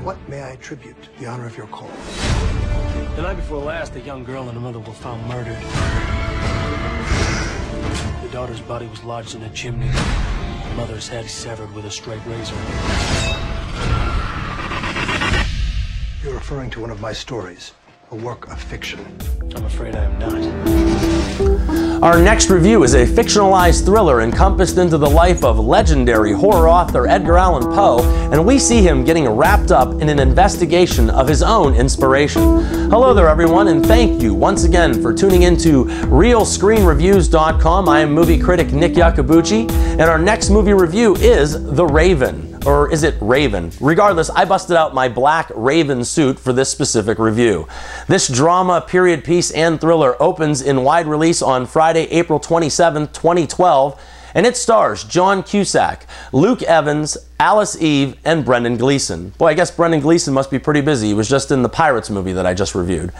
To what may I attribute the honor of your call? The night before last, a young girl and her mother were found murdered. The daughter's body was lodged in a chimney. The mother's head severed with a straight razor. You're referring to one of my stories, a work of fiction. I'm afraid I am not. Our next review is a fictionalized thriller encompassed into the life of legendary horror author Edgar Allan Poe, and we see him getting wrapped up in an investigation of his own inspiration. Hello there, everyone, and thank you once again for tuning in to ReelScreenReviews.com. I am movie critic Nick Iacobucci, and our next movie review is The Raven. Or is it Raven? Regardless, I busted out my black Raven suit for this specific review. This drama, period piece, and thriller opens in wide release on Friday, April 27, 2012, and it stars John Cusack, Luke Evans, Alice Eve, and Brendan Gleeson. Boy, I guess Brendan Gleeson must be pretty busy. He was just in the Pirates movie that I just reviewed.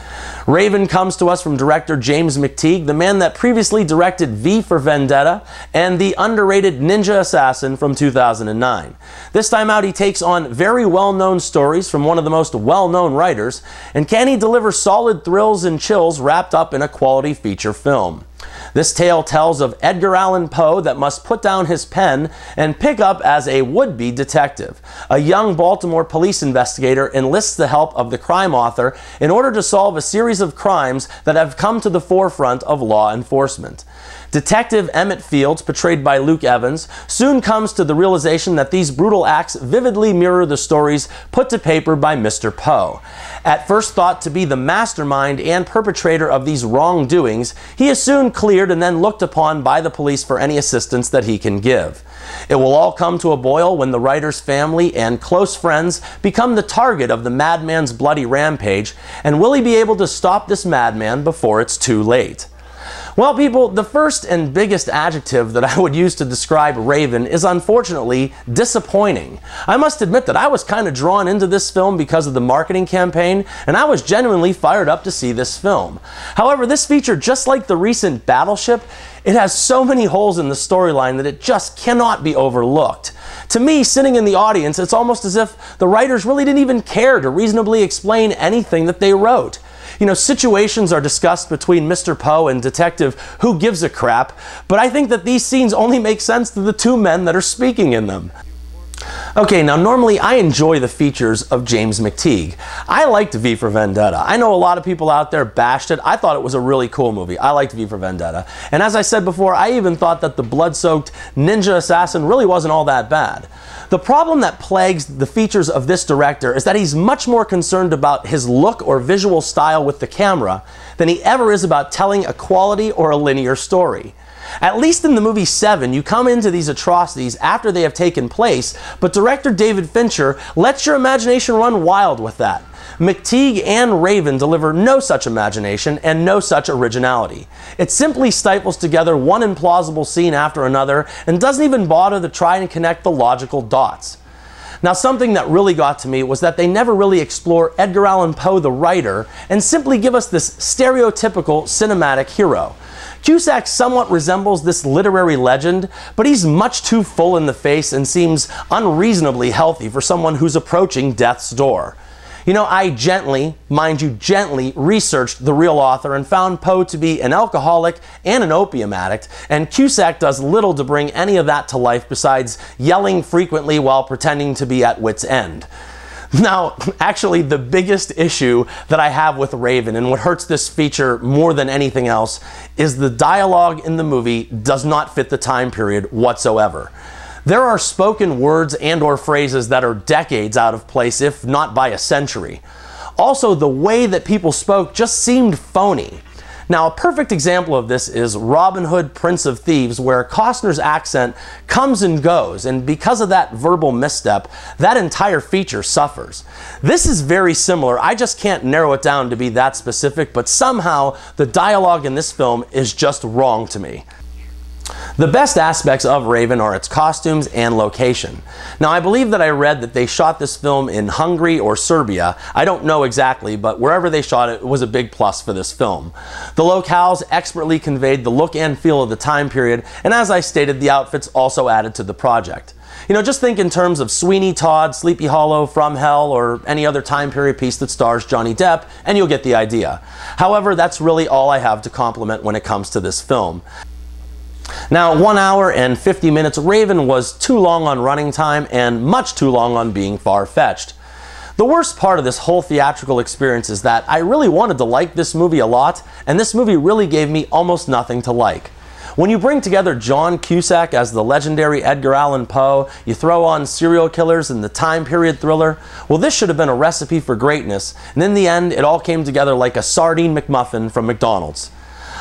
Raven comes to us from director James McTeague, the man that previously directed V for Vendetta and the underrated Ninja Assassin from 2009. This time out, he takes on very well-known stories from one of the most well-known writers, and can he deliver solid thrills and chills wrapped up in a quality feature film? This tale tells of Edgar Allan Poe that must put down his pen and pick up as a would-be detective. A young Baltimore police investigator enlists the help of the crime author in order to solve a series of crimes that have come to the forefront of law enforcement. Detective Emmett Fields, portrayed by Luke Evans, soon comes to the realization that these brutal acts vividly mirror the stories put to paper by Mr. Poe. At first thought to be the mastermind and perpetrator of these wrongdoings, he is soon cleared and then looked upon by the police for any assistance that he can give. It will all come to a boil when the writer's family and close friends become the target of the madman's bloody rampage, and will he be able to stop this madman before it's too late? Well, people, the first and biggest adjective that I would use to describe Raven is unfortunately disappointing. I must admit that I was kind of drawn into this film because of the marketing campaign, and I was genuinely fired up to see this film. However, this feature, just like the recent Battleship, it has so many holes in the storyline that it just cannot be overlooked. To me, sitting in the audience, it's almost as if the writers really didn't even care to reasonably explain anything that they wrote. You know, situations are discussed between Mr. Poe and Detective Who Gives a Crap, but I think that these scenes only make sense to the two men that are speaking in them. Okay, now normally I enjoy the features of James McTeague. I liked V for Vendetta. I know a lot of people out there bashed it. I thought it was a really cool movie. I liked V for Vendetta. And as I said before, I even thought that the blood-soaked Ninja Assassin really wasn't all that bad. The problem that plagues the features of this director is that he's much more concerned about his look or visual style with the camera than he ever is about telling a quality or a linear story. At least in the movie Seven, you come into these atrocities after they have taken place, but director David Fincher lets your imagination run wild with that. McTeague and Raven deliver no such imagination and no such originality. It simply stifles together one implausible scene after another and doesn't even bother to try and connect the logical dots. Now, something that really got to me was that they never really explore Edgar Allan Poe, the writer, and simply give us this stereotypical cinematic hero. Cusack somewhat resembles this literary legend, but he's much too full in the face and seems unreasonably healthy for someone who's approaching death's door. You know, I gently, mind you, gently researched the real author and found Poe to be an alcoholic and an opium addict, and Cusack does little to bring any of that to life besides yelling frequently while pretending to be at wit's end. Now, actually, the biggest issue that I have with Raven, and what hurts this feature more than anything else, is the dialogue in the movie does not fit the time period whatsoever. There are spoken words and or phrases that are decades out of place, if not by a century. Also, the way that people spoke just seemed phony. Now, a perfect example of this is Robin Hood, Prince of Thieves, where Costner's accent comes and goes, and because of that verbal misstep, that entire feature suffers. This is very similar. I just can't narrow it down to be that specific, but somehow the dialogue in this film is just wrong to me. The best aspects of Raven are its costumes and location. Now, I believe that I read that they shot this film in Hungary or Serbia. I don't know exactly, but wherever they shot it, it was a big plus for this film. The locales expertly conveyed the look and feel of the time period, and as I stated, the outfits also added to the project. You know, just think in terms of Sweeney Todd, Sleepy Hollow, From Hell, or any other time period piece that stars Johnny Depp, and you'll get the idea. However, that's really all I have to compliment when it comes to this film. Now, 1 hour and 50 minutes, Raven was too long on running time and much too long on being far-fetched. The worst part of this whole theatrical experience is that I really wanted to like this movie a lot, and this movie really gave me almost nothing to like. When you bring together John Cusack as the legendary Edgar Allan Poe, you throw on serial killers and the time period thriller, well, this should have been a recipe for greatness, and in the end, it all came together like a sardine McMuffin from McDonald's.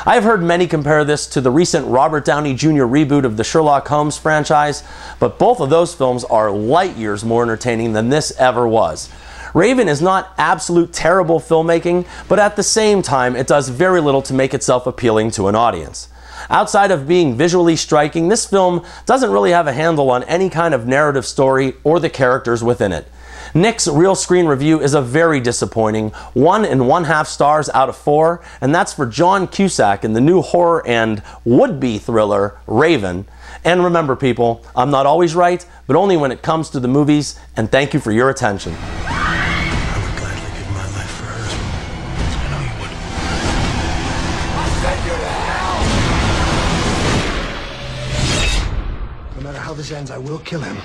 I've heard many compare this to the recent Robert Downey Jr. reboot of the Sherlock Holmes franchise, but both of those films are light years more entertaining than this ever was. Raven is not absolute terrible filmmaking, but at the same time, it does very little to make itself appealing to an audience. Outside of being visually striking, this film doesn't really have a handle on any kind of narrative story or the characters within it. Nick's Real Screen Review is a very disappointing 1 1/2 stars out of 4, and that's for John Cusack in the new horror and would-be thriller, Raven. And remember, people, I'm not always right, but only when it comes to the movies, and thank you for your attention. I would gladly give my life for hers. I know you would. No matter how this ends, I will kill him.